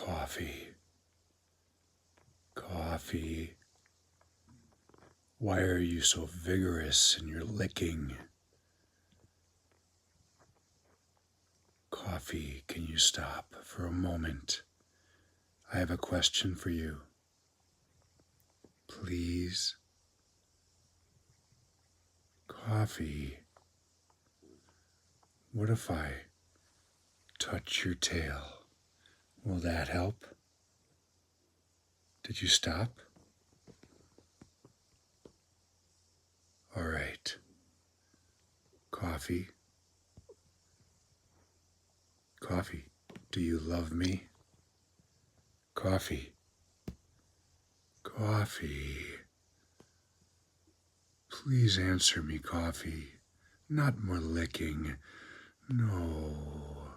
Coffee. Coffee. Why are you so vigorous in your licking? Coffee, can you stop for a moment? I have a question for you. Please. Coffee. What if I touch your tail? Will that help? Did you stop? All right. Coffee. Coffee, do you love me? Coffee. Coffee. Please answer me, Coffee. Not more licking. No.